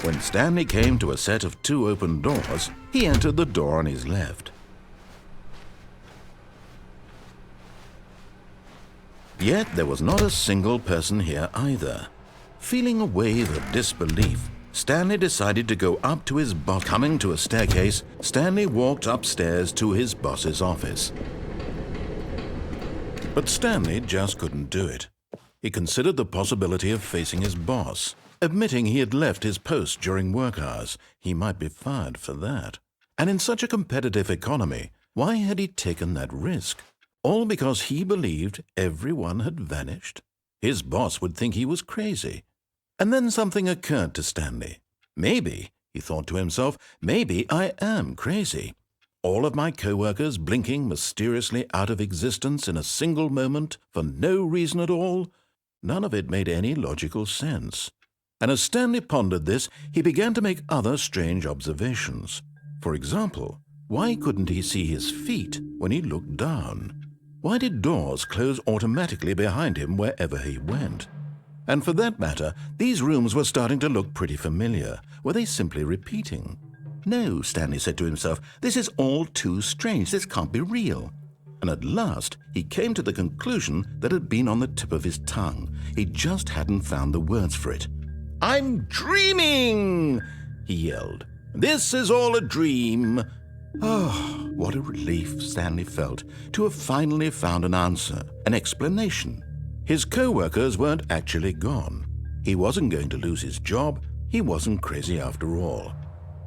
When Stanley came to a set of 2 open doors, he entered the door on his left. Yet there was not a single person here either. Feeling a wave of disbelief, Stanley decided to go up to his boss. Coming to a staircase, Stanley walked upstairs to his boss's office. But Stanley just couldn't do it. He considered the possibility of facing his boss. Admitting he had left his post during work hours, he might be fired for that. And in such a competitive economy, why had he taken that risk? All because he believed everyone had vanished? His boss would think he was crazy. And then something occurred to Stanley. Maybe, he thought to himself, maybe I am crazy. All of my co-workers blinking mysteriously out of existence in a single moment for no reason at all? None of it made any logical sense. And as Stanley pondered this, he began to make other strange observations. For example, why couldn't he see his feet when he looked down? Why did doors close automatically behind him wherever he went? And for that matter, these rooms were starting to look pretty familiar. Were they simply repeating? No, Stanley said to himself, this is all too strange. This can't be real. And at last, he came to the conclusion that had been on the tip of his tongue. He just hadn't found the words for it. "I'm dreaming!" he yelled. "This is all a dream." Oh, what a relief Stanley felt to have finally found an answer, an explanation. His co-workers weren't actually gone. He wasn't going to lose his job. He wasn't crazy after all.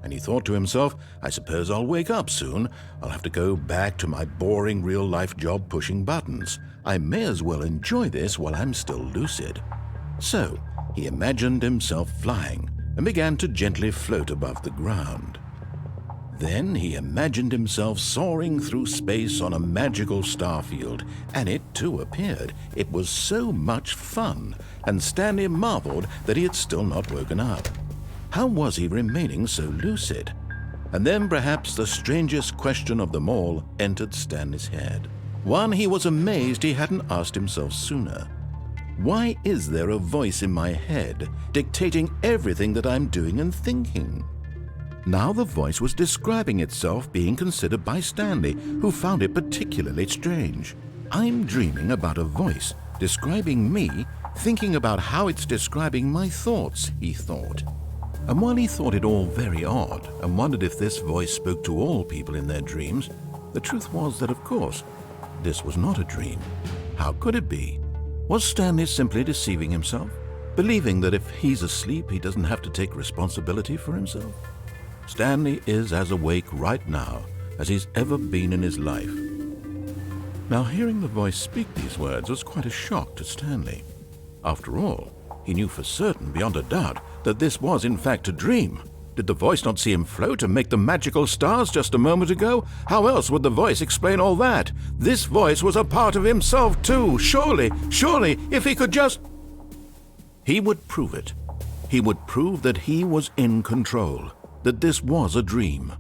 And he thought to himself, I suppose I'll wake up soon. I'll have to go back to my boring real-life job pushing buttons. I may as well enjoy this while I'm still lucid. So, he imagined himself flying and began to gently float above the ground. Then he imagined himself soaring through space on a magical starfield, and it too appeared. It was so much fun, and Stanley marveled that he had still not woken up. How was he remaining so lucid? And then perhaps the strangest question of them all entered Stanley's head. One he was amazed he hadn't asked himself sooner. Why is there a voice in my head dictating everything that I'm doing and thinking? Now the voice was describing itself being considered by Stanley, who found it particularly strange. I'm dreaming about a voice describing me, thinking about how it's describing my thoughts, he thought. And while he thought it all very odd and wondered if this voice spoke to all people in their dreams, the truth was that, of course, this was not a dream. How could it be? Was Stanley simply deceiving himself, believing that if he's asleep, he doesn't have to take responsibility for himself? Stanley is as awake right now as he's ever been in his life. Now, hearing the voice speak these words was quite a shock to Stanley. After all, he knew for certain, beyond a doubt, that this was in fact a dream. Did the voice not see him float and make the magical stars just a moment ago? How else would the voice explain all that? This voice was a part of himself too. Surely, if he could just... He would prove it. He would prove that he was in control, that this was a dream.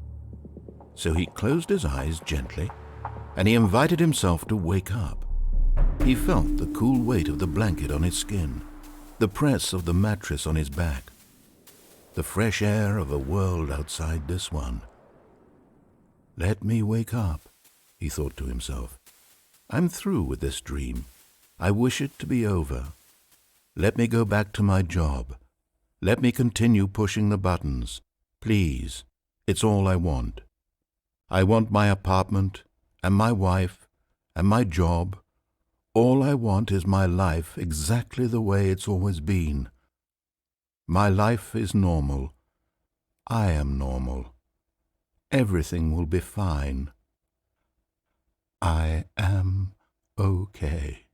So he closed his eyes gently, and he invited himself to wake up. He felt the cool weight of the blanket on his skin, the press of the mattress on his back, the fresh air of a world outside this one. Let me wake up, he thought to himself. I'm through with this dream. I wish it to be over. Let me go back to my job. Let me continue pushing the buttons. Please, it's all I want. I want my apartment and my wife and my job. All I want is my life exactly the way it's always been. My life is normal. I am normal. Everything will be fine. I am okay.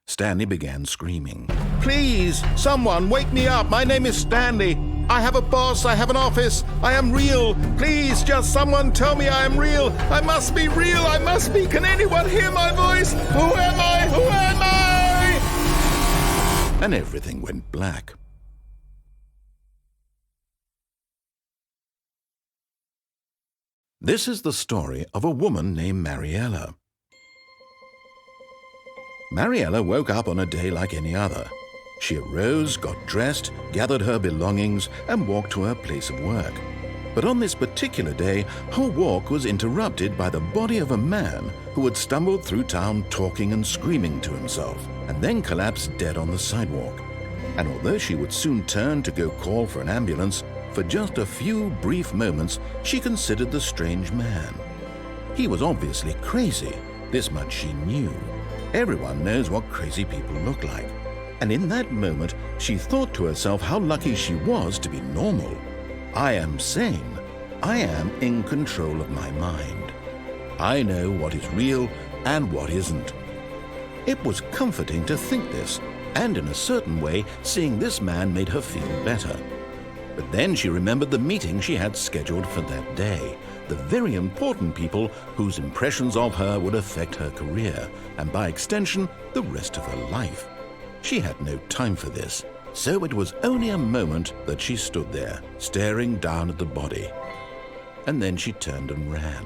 Stanley began screaming. Please, someone, wake me up. My name is Stanley. I have a boss. I have an office. I am real. Please, just someone tell me I am real. I must be real. I must be. Can anyone hear my voice? Who am I? Who am I? and everything went black. This is the story of a woman named Mariella. Mariella woke up on a day like any other. She arose, got dressed, gathered her belongings, and walked to her place of work. But on this particular day, her walk was interrupted by the body of a man who had stumbled through town talking and screaming to himself, and then collapsed dead on the sidewalk. And although she would soon turn to go call for an ambulance, for just a few brief moments she considered the strange man. He was obviously crazy, this much she knew. Everyone knows what crazy people look like. And in that moment, she thought to herself how lucky she was to be normal. I am sane. I am in control of my mind. I know what is real and what isn't. It was comforting to think this, and in a certain way, seeing this man made her feel better. But then she remembered the meeting she had scheduled for that day, the very important people whose impressions of her would affect her career, and by extension, the rest of her life. She had no time for this, so it was only a moment that she stood there, staring down at the body. And then she turned and ran.